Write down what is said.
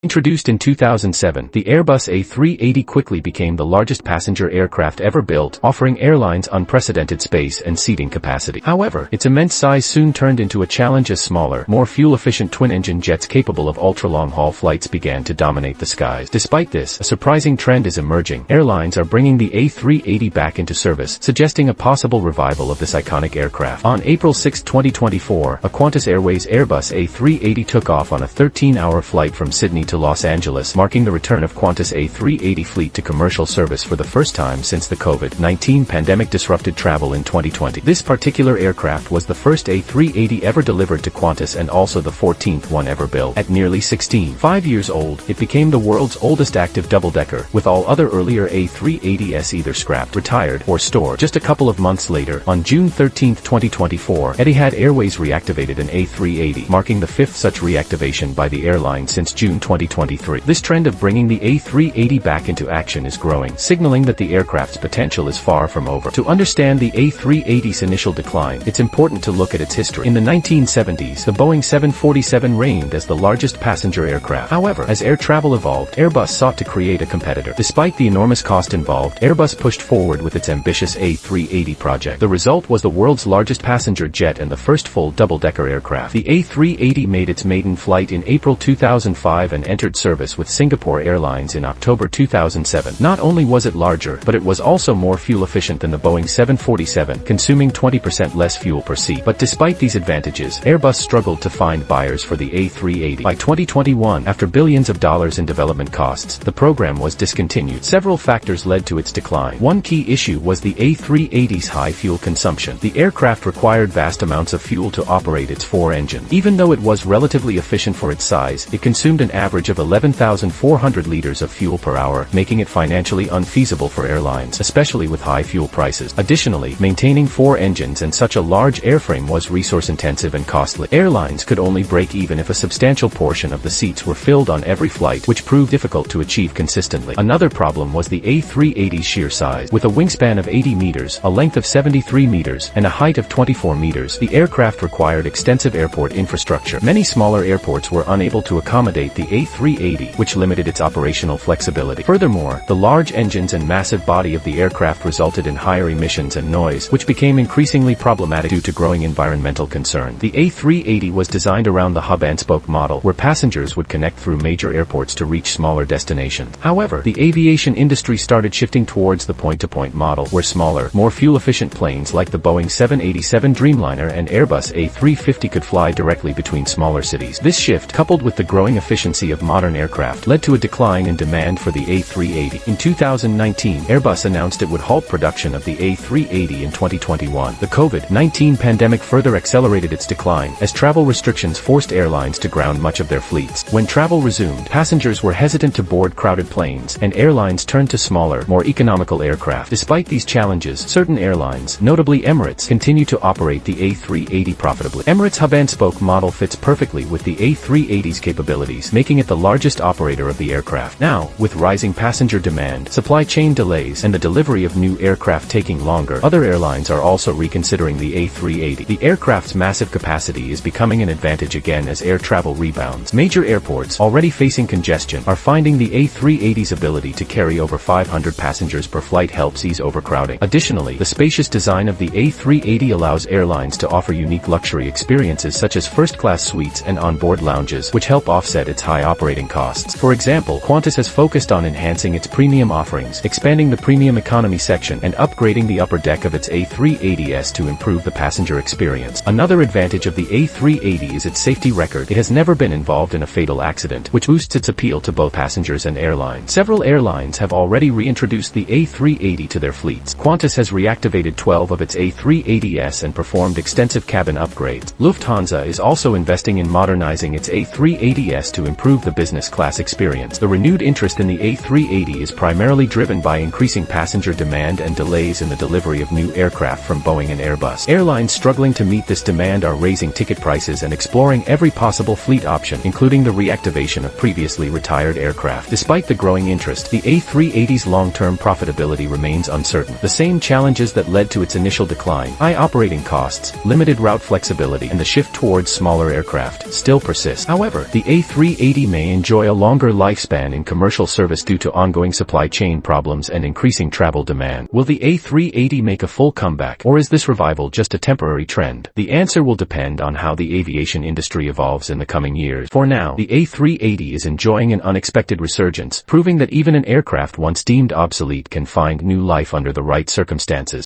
Introduced in 2007, the Airbus A380 quickly became the largest passenger aircraft ever built, offering airlines unprecedented space and seating capacity. However, its immense size soon turned into a challenge as smaller, more fuel-efficient twin-engine jets capable of ultra-long-haul flights began to dominate the skies. Despite this, a surprising trend is emerging. Airlines are bringing the A380 back into service, suggesting a possible revival of this iconic aircraft. On April 6, 2024, a Qantas Airways Airbus A380 took off on a 13-hour flight from Sydney to Los Angeles, marking the return of Qantas A380 fleet to commercial service for the first time since the COVID-19 pandemic disrupted travel in 2020. This particular aircraft was the first A380 ever delivered to Qantas and also the 14th one ever built. At nearly 5 years old, it became the world's oldest active double-decker, with all other earlier A380s either scrapped, retired, or stored. Just a couple of months later, on June 13, 2024, Etihad Airways reactivated an A380, marking the fifth such reactivation by the airline since June 2023. This trend of bringing the A380 back into action is growing, signaling that the aircraft's potential is far from over. To understand the A380's initial decline, it's important to look at its history. In the 1970s, the Boeing 747 reigned as the largest passenger aircraft. However, as air travel evolved, Airbus sought to create a competitor. Despite the enormous cost involved, Airbus pushed forward with its ambitious A380 project. The result was the world's largest passenger jet and the first full double-decker aircraft. The A380 made its maiden flight in April 2005 and entered service with Singapore Airlines in October 2007. Not only was it larger, but it was also more fuel-efficient than the Boeing 747, consuming 20% less fuel per seat. But despite these advantages, Airbus struggled to find buyers for the A380. By 2021, after billions of dollars in development costs, the program was discontinued. Several factors led to its decline. One key issue was the A380's high fuel consumption. The aircraft required vast amounts of fuel to operate its four engines. Even though it was relatively efficient for its size, it consumed an average of 11,400 liters of fuel per hour, making it financially unfeasible for airlines, especially with high fuel prices. Additionally, maintaining four engines and such a large airframe was resource-intensive and costly. Airlines could only break even if a substantial portion of the seats were filled on every flight, which proved difficult to achieve consistently. Another problem was the A380's sheer size. With a wingspan of 80 meters, a length of 73 meters, and a height of 24 meters, the aircraft required extensive airport infrastructure. Many smaller airports were unable to accommodate the A380, which limited its operational flexibility. Furthermore, the large engines and massive body of the aircraft resulted in higher emissions and noise, which became increasingly problematic due to growing environmental concern. The A380 was designed around the hub-and-spoke model, where passengers would connect through major airports to reach smaller destinations. However, the aviation industry started shifting towards the point-to-point model, where smaller, more fuel-efficient planes like the Boeing 787 Dreamliner and Airbus A350 could fly directly between smaller cities. This shift, coupled with the growing efficiency of modern aircraft, led to a decline in demand for the A380. In 2019, Airbus announced it would halt production of the A380 in 2021. The COVID-19 pandemic further accelerated its decline, as travel restrictions forced airlines to ground much of their fleets. When travel resumed, passengers were hesitant to board crowded planes, and airlines turned to smaller, more economical aircraft. Despite these challenges, certain airlines, notably Emirates, continue to operate the A380 profitably. Emirates' hub-and-spoke model fits perfectly with the A380's capabilities, making it the largest operator of the aircraft. Now, with rising passenger demand, supply chain delays, and the delivery of new aircraft taking longer, other airlines are also reconsidering the A380. The aircraft's massive capacity is becoming an advantage again as air travel rebounds. Major airports, already facing congestion, are finding the A380's ability to carry over 500 passengers per flight helps ease overcrowding. Additionally, the spacious design of the A380 allows airlines to offer unique luxury experiences such as first-class suites and onboard lounges, which help offset its high operating costs. For example, Qantas has focused on enhancing its premium offerings, expanding the premium economy section, and upgrading the upper deck of its A380s to improve the passenger experience. Another advantage of the A380 is its safety record. It has never been involved in a fatal accident, which boosts its appeal to both passengers and airlines. Several airlines have already reintroduced the A380 to their fleets. Qantas has reactivated 12 of its A380s and performed extensive cabin upgrades. Lufthansa is also investing in modernizing its A380s to improve the business class experience. The renewed interest in the A380 is primarily driven by increasing passenger demand and delays in the delivery of new aircraft from Boeing and Airbus. Airlines struggling to meet this demand are raising ticket prices and exploring every possible fleet option, including the reactivation of previously retired aircraft. Despite the growing interest, the A380's long-term profitability remains uncertain. The same challenges that led to its initial decline, high operating costs, limited route flexibility, and the shift towards smaller aircraft, still persist. However, the A380 may enjoy a longer lifespan in commercial service due to ongoing supply chain problems and increasing travel demand. Will the A380 make a full comeback, or is this revival just a temporary trend? The answer will depend on how the aviation industry evolves in the coming years. For now, the A380 is enjoying an unexpected resurgence, proving that even an aircraft once deemed obsolete can find new life under the right circumstances.